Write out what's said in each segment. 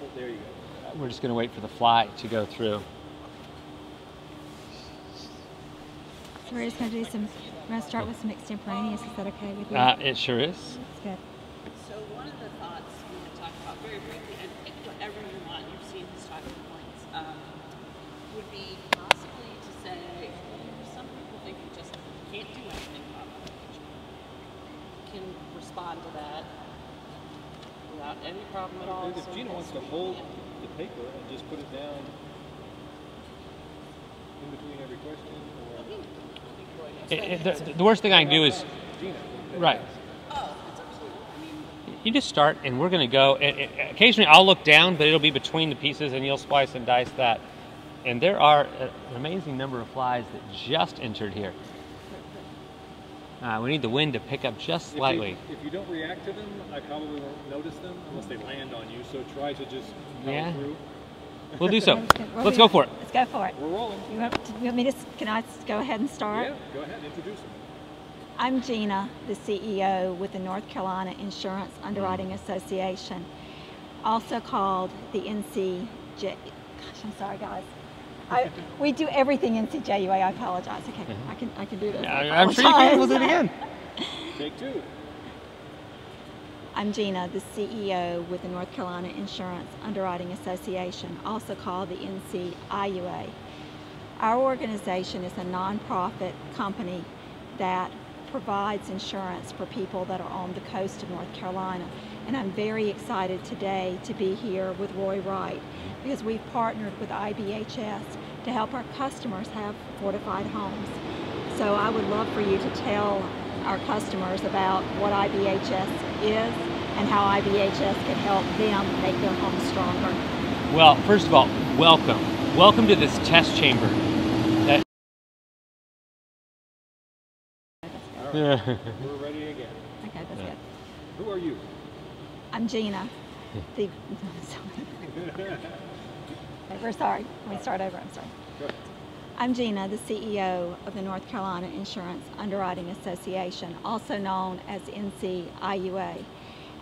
Well, there you go. We're just going to wait for the fly to go through. So we're just going to do some, we're going to start with some extemporaneous. Is that okay with you? It sure is. That's good. So one of the thoughts we had talked about very briefly, and pick whatever you want, you've seen his talking points, would be possibly to say, some people think you just can't do anything about language. Can respond to that without any problem at all. If Gina wants to hold the paper and just put it down in between every question, or... The worst thing I can do is... Gina. Right. Oh, it's absolutely, I mean... You just start, and we're going to go. Occasionally, I'll look down, but it'll be between the pieces, and you'll splice and dice that. And there are an amazing number of flies that just entered here. We need the wind to pick up just slightly. If you don't react to them, I probably won't notice them unless they land on you. So try to just go through. We'll do so. Let's go for it. Let's go for it. We're rolling. You want me to, can I go ahead and start? Yeah, go ahead, introduce them. I'm Gina, the CEO with the North Carolina Insurance Underwriting Association, also called the NCJ. Gosh, I'm sorry, guys. We do everything NCIUA. I apologize. Okay, I can do this. I'm sure you can. We'll do it again. Take two. I'm Gina, the CEO with the North Carolina Insurance Underwriting Association, also called the NCIUA. Our organization is a nonprofit company that provides insurance for people that are on the coast of North Carolina. And I'm very excited today to be here with Roy Wright because we've partnered with IBHS to help our customers have fortified homes. So I would love for you to tell our customers about what IBHS is and how IBHS can help them make their homes stronger. Well, first of all, welcome. Welcome to this test chamber. All right. We're ready again. Okay, that's good. Who are you? I'm Gina. We're sorry. Let me start over. I'm sorry. Go ahead. I'm Gina, the CEO of the North Carolina Insurance Underwriting Association, also known as NCIUA.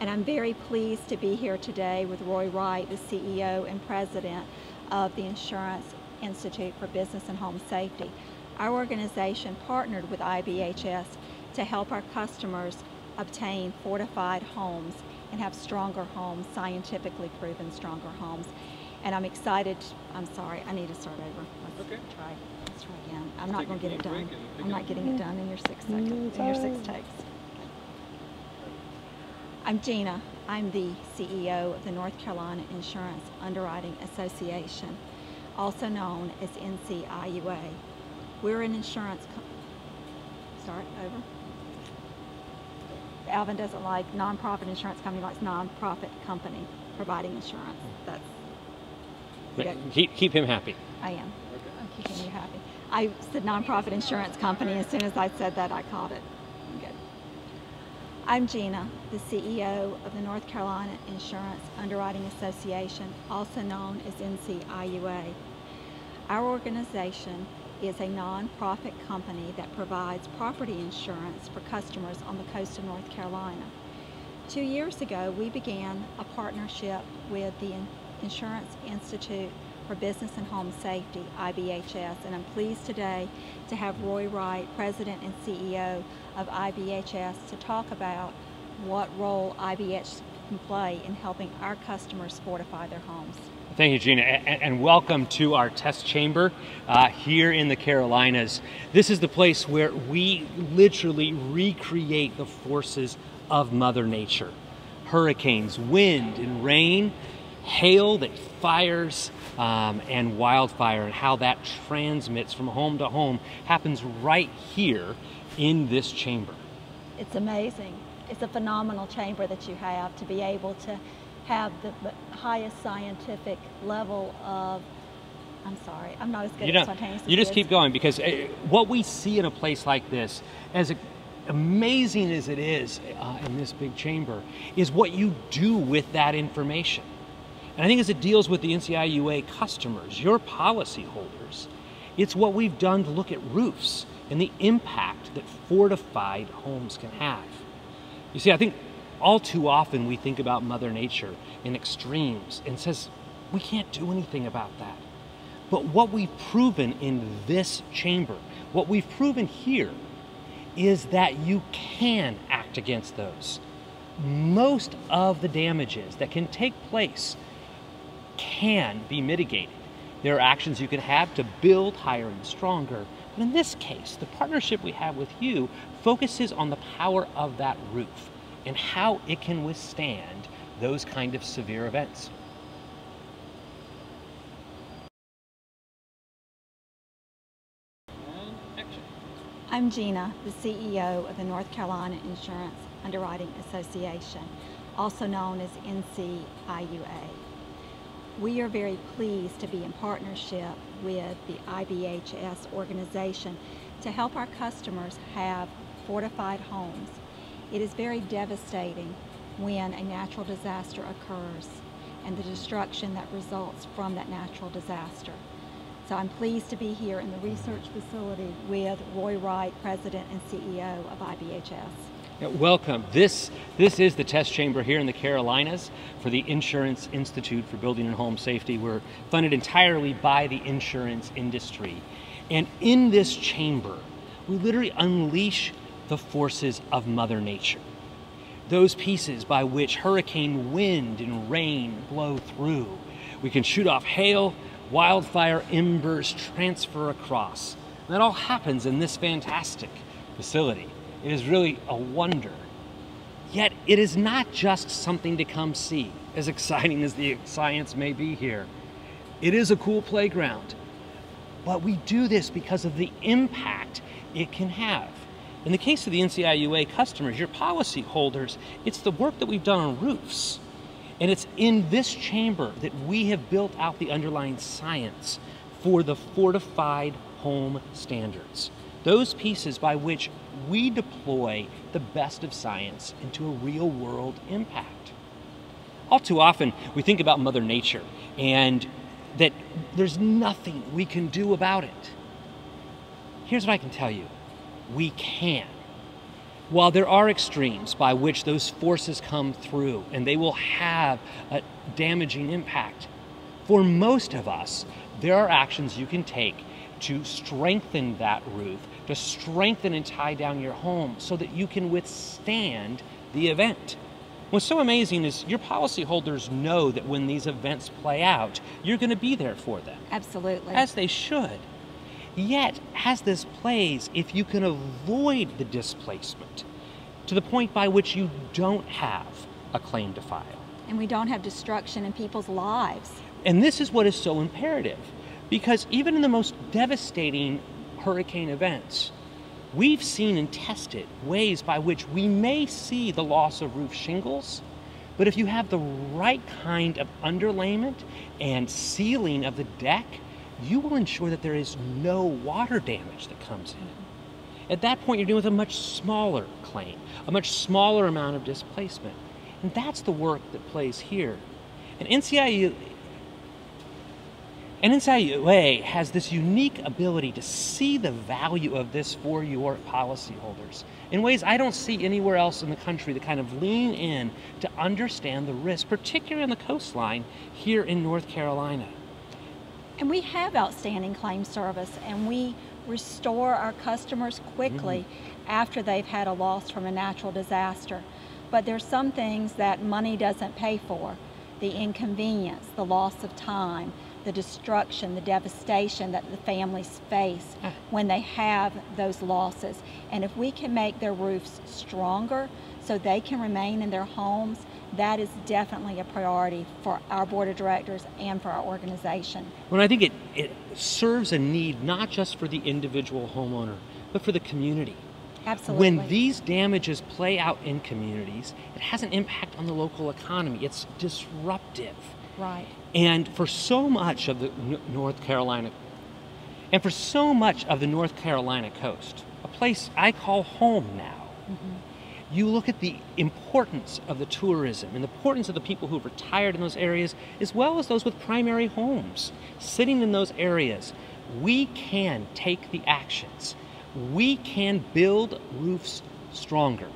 And I'm very pleased to be here today with Roy Wright, the CEO and President of the Insurance Institute for Business and Home Safety. Our organization partnered with IBHS to help our customers obtain fortified homes and have stronger homes, scientifically proven stronger homes. And I'm excited. I'm sorry, I need to start over. Let's try again. I'm not going to get it done. I'm not getting it done in your 6 seconds, in your 6 takes. I'm Gina. I'm the CEO of the North Carolina Insurance Underwriting Association, also known as NCIUA. We're an insurance Alvin doesn't like nonprofit insurance company, likes nonprofit company providing insurance. That's Keep him happy. I am. I'm keeping you happy. I said nonprofit insurance company. As soon as I said that, I caught it. Good. I'm Gina, the CEO of the North Carolina Insurance Underwriting Association, also known as NCIUA. Our organization is a nonprofit company that provides property insurance for customers on the coast of North Carolina. 2 years ago, we began a partnership with the Insurance Institute for Business and Home Safety, IBHS, and I'm pleased today to have Roy Wright, President and CEO of IBHS, to talk about what role IBHS can play in helping our customers fortify their homes. Thank you, Gina, and welcome to our test chamber here in the Carolinas. This is the place where we literally recreate the forces of Mother Nature. Hurricanes, wind and rain, hail that fires, and wildfire, and how that transmits from home to home happens right here in this chamber. It's amazing. It's a phenomenal chamber that you have to be able to have the highest scientific level of, I'm sorry, I'm not as good at spontaneous as you just keep going, because what we see in a place like this, as amazing as it is in this big chamber, is what you do with that information. And I think as it deals with the NCIUA customers, your policyholders, it's what we've done to look at roofs and the impact that fortified homes can have. You see, I think All too often we think about Mother Nature in extremes and says, we can't do anything about that. But what we've proven in this chamber, what we've proven here, is that you can act against those. Most of the damages that can take place can be mitigated. There are actions you can have to build higher and stronger. But in this case, the partnership we have with you focuses on the power of that roof and how it can withstand those kind of severe events. And action. I'm Gina, the CEO of the North Carolina Insurance Underwriting Association, also known as NCIUA. We are very pleased to be in partnership with the IBHS organization to help our customers have fortified homes. It is very devastating when a natural disaster occurs and the destruction that results from that natural disaster. So I'm pleased to be here in the research facility with Roy Wright, President and CEO of IBHS. Welcome. This is the test chamber here in the Carolinas for the Insurance Institute for Building and Home Safety. We're funded entirely by the insurance industry. And in this chamber, we literally unleash the forces of Mother Nature. Those pieces by which hurricane wind and rain blow through. We can shoot off hail, wildfire embers transfer across. And that all happens in this fantastic facility. It is really a wonder. Yet it is not just something to come see, as exciting as the science may be here. It is a cool playground. But we do this because of the impact it can have. In the case of the NCIUA customers, your policy holders, it's the work that we've done on roofs. And it's in this chamber that we have built out the underlying science for the fortified home standards. Those pieces by which we deploy the best of science into a real world impact. All too often, we think about Mother Nature and that there's nothing we can do about it. Here's what I can tell you. We can. While there are extremes by which those forces come through and they will have a damaging impact, for most of us, there are actions you can take to strengthen that roof, to strengthen and tie down your home so that you can withstand the event. What's so amazing is your policyholders know that when these events play out, you're going to be there for them. Absolutely. As they should. Yet, as this plays, if you can avoid the displacement to the point by which you don't have a claim to file. And we don't have destruction in people's lives. And this is what is so imperative, because even in the most devastating hurricane events, we've seen and tested ways by which we may see the loss of roof shingles, but if you have the right kind of underlayment and sealing of the deck, you will ensure that there is no water damage that comes in. At that point, you're dealing with a much smaller claim, a much smaller amount of displacement. And that's the work that plays here. And NCIUA has this unique ability to see the value of this for your policyholders in ways I don't see anywhere else in the country that kind of lean in to understand the risk, particularly on the coastline here in North Carolina. And we have outstanding claim service, and we restore our customers quickly after they've had a loss from a natural disaster. But there's some things that money doesn't pay for. The inconvenience, the loss of time, the destruction, the devastation that the families face when they have those losses. And if we can make their roofs stronger so they can remain in their homes, that is definitely a priority for our board of directors and for our organization. Well, I think it serves a need not just for the individual homeowner, but for the community. Absolutely. When these damages play out in communities, it has an impact on the local economy. It's disruptive. Right. And for so much of the North Carolina coast, a place I call home now, you look at the importance of the tourism and the importance of the people who've retired in those areas, as well as those with primary homes sitting in those areas. We can take the actions. We can build roofs stronger.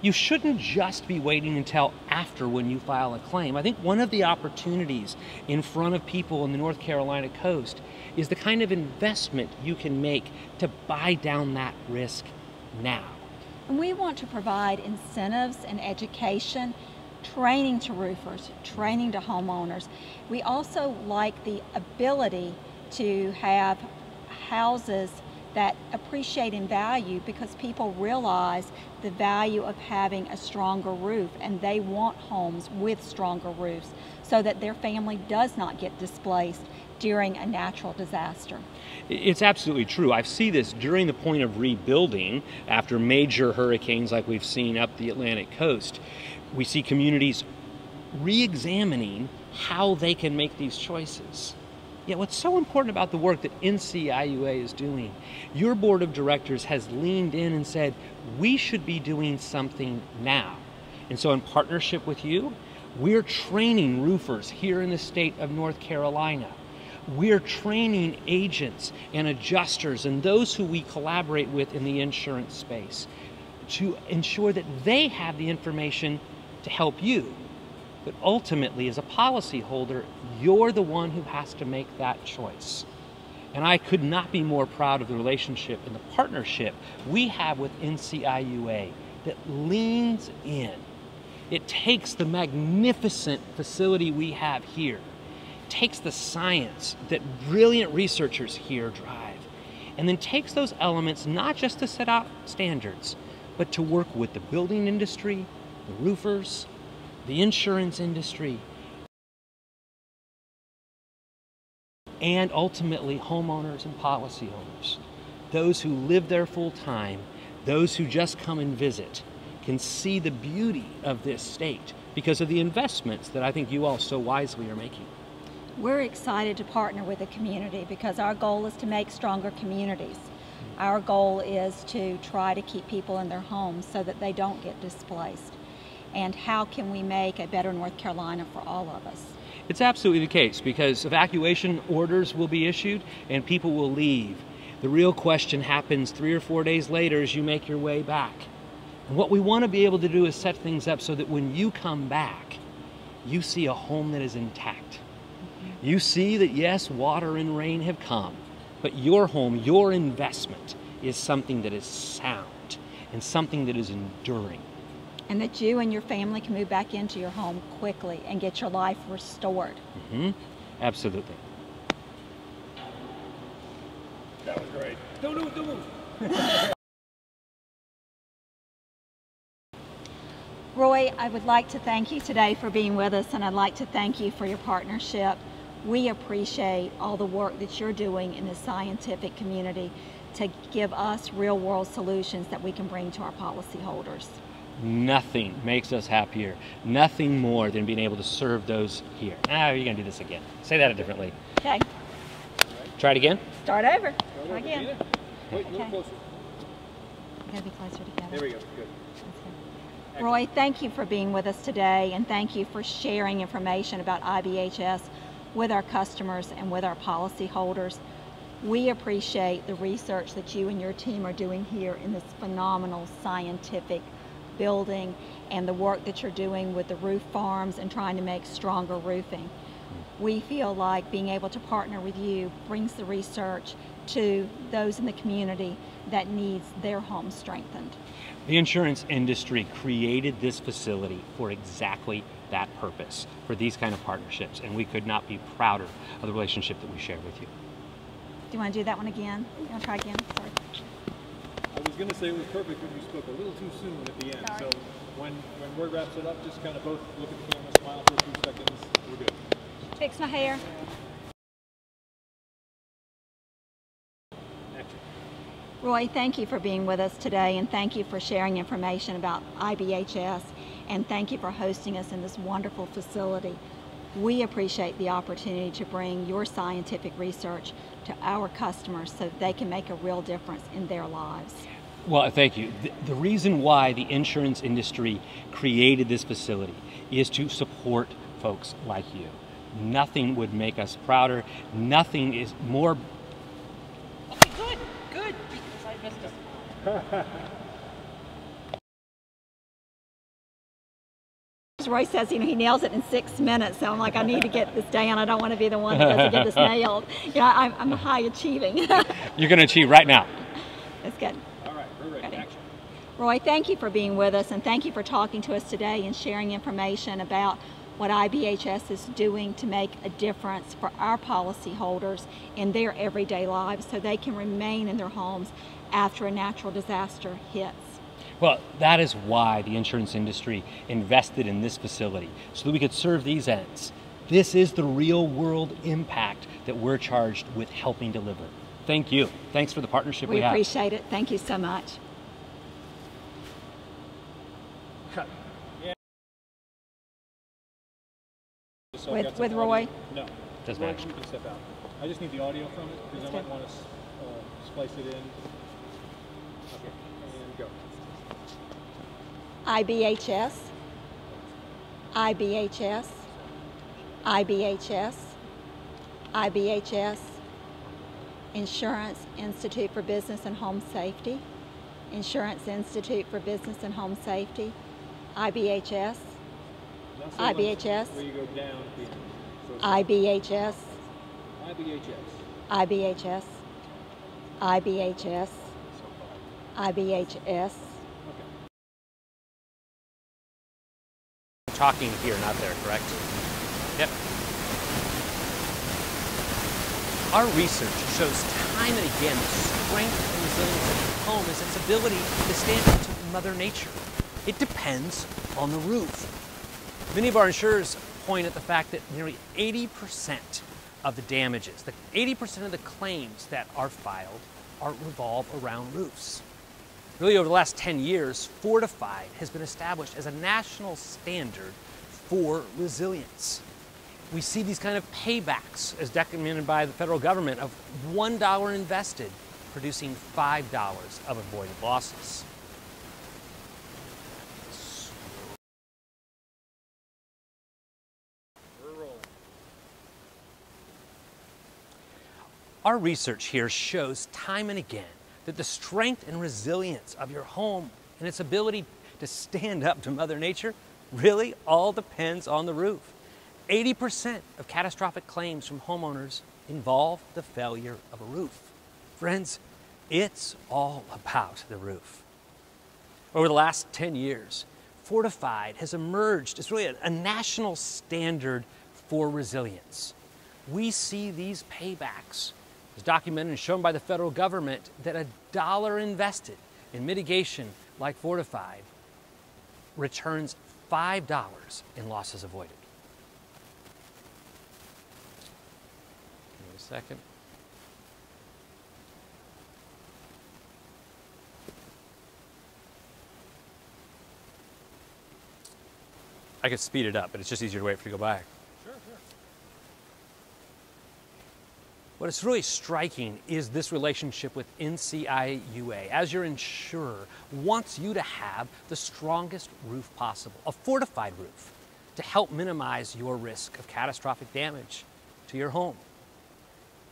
you shouldn't just be waiting until after when you file a claim. I think one of the opportunities in front of people in the North Carolina coast is the kind of investment you can make to buy down that risk now. And we want to provide incentives and education, training to roofers, training to homeowners. We also like the ability to have houses that appreciate in value because people realize the value of having a stronger roof, and they want homes with stronger roofs so that their family does not get displaced during a natural disaster. It's absolutely true. I see this during the point of rebuilding after major hurricanes like we've seen up the Atlantic coast. We see communities re-examining how they can make these choices. Yet what's so important about the work that NCIUA is doing, your board of directors has leaned in and said, we should be doing something now. And so in partnership with you, we're training roofers here in the state of North Carolina. We're training agents and adjusters and those who we collaborate with in the insurance space to ensure that they have the information to help you. But ultimately, as a policyholder, you're the one who has to make that choice. And I could not be more proud of the relationship and the partnership we have with NCIUA that leans in. It takes the magnificent facility we have here, takes the science that brilliant researchers here drive, and then takes those elements not just to set out standards, but to work with the building industry, the roofers, the insurance industry, and ultimately homeowners and policyholders. Those who live there full time, those who just come and visit, can see the beauty of this state because of the investments that I think you all so wisely are making. We're excited to partner with the community because our goal is to make stronger communities. Our goal is to try to keep people in their homes so that they don't get displaced. And how can we make a better North Carolina for all of us? It's absolutely the case because evacuation orders will be issued and people will leave. The real question happens 3 or 4 days later as you make your way back. And what we want to be able to do is set things up so that when you come back, you see a home that is intact. You see that yes, water and rain have come, but your home, your investment is something that is sound and something that is enduring. And that you and your family can move back into your home quickly and get your life restored. Absolutely. That was great. Don't move. Roy, I would like to thank you today for being with us, and I'd like to thank you for your partnership. We appreciate all the work that you're doing in the scientific community to give us real-world solutions that we can bring to our policyholders. Nothing makes us happier, nothing more than being able to serve those here. Now you're gonna do this again. Say that differently. Okay. Try it again. Start over. Try again. Wait, a little closer. We gotta be closer together. There we go. Good. Roy, thank you for being with us today, and thank you for sharing information about IBHS with our customers and with our policyholders. We appreciate the research that you and your team are doing here in this phenomenal scientific building and the work that you're doing with the roof farms and trying to make stronger roofing. We feel like being able to partner with you brings the research to those in the community that needs their homes strengthened. The insurance industry created this facility for exactly that purpose, for these kind of partnerships, and we could not be prouder of the relationship that we share with you. Do you want to do that one again? You want to try again? Sorry. I was going to say it was perfect, but you spoke a little too soon at the end. Sorry. So when Roy wraps it up, just kind of both look at the camera, smile for a few seconds. We're good. Fix my hair. Action. Roy, thank you for being with us today, and thank you for sharing information about IBHS, and thank you for hosting us in this wonderful facility. We appreciate the opportunity to bring your scientific research to our customers so that they can make a real difference in their lives. Well, thank you. The reason why the insurance industry created this facility is to support folks like you. Nothing would make us prouder. Nothing is more... Okay, good, because I missed us. because Roy says, he nails it in 6 minutes. So I'm like, I need to get this down. I don't want to be the one that doesn't get this nailed. I'm high achieving. You're going to achieve right now. That's good. All right, we're ready. Ready. Action. Roy, thank you for being with us, and thank you for talking to us today and sharing information about what IBHS is doing to make a difference for our policyholders in their everyday lives so they can remain in their homes after a natural disaster hits. Well, that is why the insurance industry invested in this facility, so that we could serve these ends. This is the real world impact that we're charged with helping deliver. Thank you. Thanks for the partnership we have. We appreciate it. Thank you so much. So I've got some With Roy? audio. No. Doesn't Roy, matter. you can step out. I just need the audio from it because I might want to splice it in. Okay, and go. IBHS, IBHS, IBHS, IBHS, Insurance Institute for Business and Home Safety, Insurance Institute for Business and Home Safety, IBHS, IBHS, Where you go down here. So it's IBHS, IBHS. IBHS, IBHS, IBHS. Talking here, not there, correct? Yep. Our research shows time and again the strength and resilience of your home is its ability to stand up to Mother Nature. It depends on the roof. Many of our insurers point at the fact that nearly 80% of the damages, 80% of the claims that are filed revolve around roofs. Really, over the last 10 years, Fortified has been established as a national standard for resilience. We see these kind of paybacks as documented by the federal government of $1 invested producing $5 of avoided losses. Our research here shows time and again that the strength and resilience of your home and its ability to stand up to Mother Nature really all depends on the roof. 80% of catastrophic claims from homeowners involve the failure of a roof. Friends, it's all about the roof. Over the last 10 years, Fortified has emerged as really a national standard for resilience. We see these paybacks as documented and shown by the federal government that $1 invested in mitigation like Fortified returns $5 in losses avoided. Give me a second. I could speed it up, but it's just easier to wait for you to go by. Sure, sure. What is really striking is this relationship with NCIUA, as your insurer, wants you to have the strongest roof possible, a fortified roof, to help minimize your risk of catastrophic damage to your home.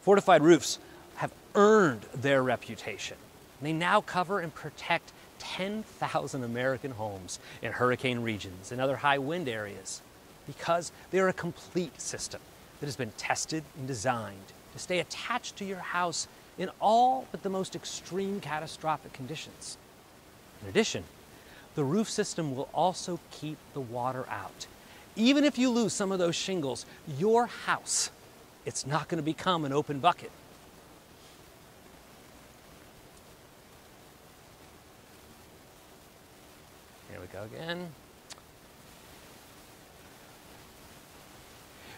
Fortified roofs have earned their reputation. They now cover and protect 10,000 American homes in hurricane regions and other high wind areas because they are a complete system that has been tested and designed to stay attached to your house in all but the most extreme catastrophic conditions. In addition, the roof system will also keep the water out. Even if you lose some of those shingles, your house, it's not going to become an open bucket. Here we go again.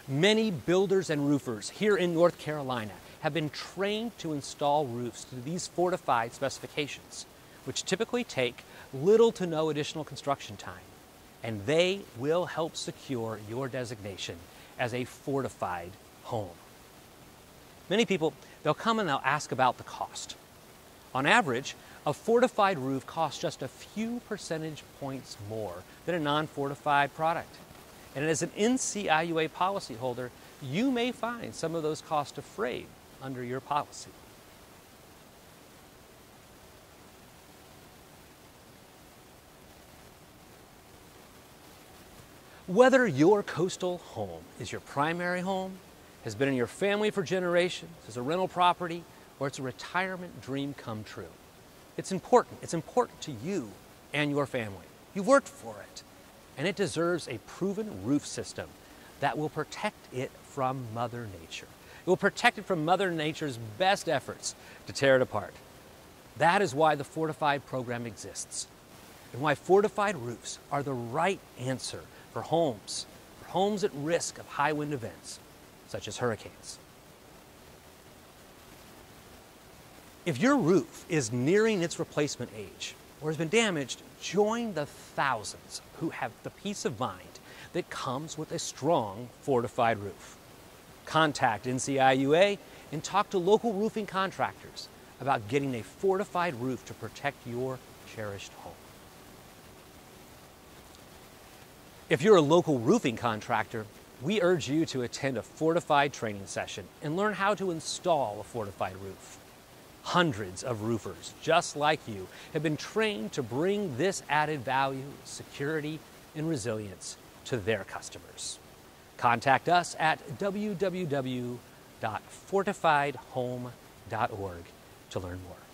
Many builders and roofers here in North Carolina have been trained to install roofs to these fortified specifications, which typically take little to no additional construction time, and they will help secure your designation as a fortified home. Many people, they'll come and they'll ask about the cost. On average, a fortified roof costs just a few percentage points more than a non-fortified product. And as an NCIUA policyholder, you may find some of those costs defrayed under your policy. Whether your coastal home is your primary home, has been in your family for generations, is a rental property, or it's a retirement dream come true, it's important. It's important to you and your family. You worked for it, and it deserves a proven roof system that will protect it from Mother Nature. It will protect it from Mother Nature's best efforts to tear it apart. That is why the Fortified program exists, and why fortified roofs are the right answer for homes at risk of high wind events, such as hurricanes. If your roof is nearing its replacement age or has been damaged, join the thousands who have the peace of mind that comes with a strong fortified roof. Contact NCIUA and talk to local roofing contractors about getting a fortified roof to protect your cherished home. If you're a local roofing contractor, we urge you to attend a fortified training session and learn how to install a fortified roof. Hundreds of roofers just like you have been trained to bring this added value, security, and resilience to their customers. Contact us at www.fortifiedhome.org to learn more.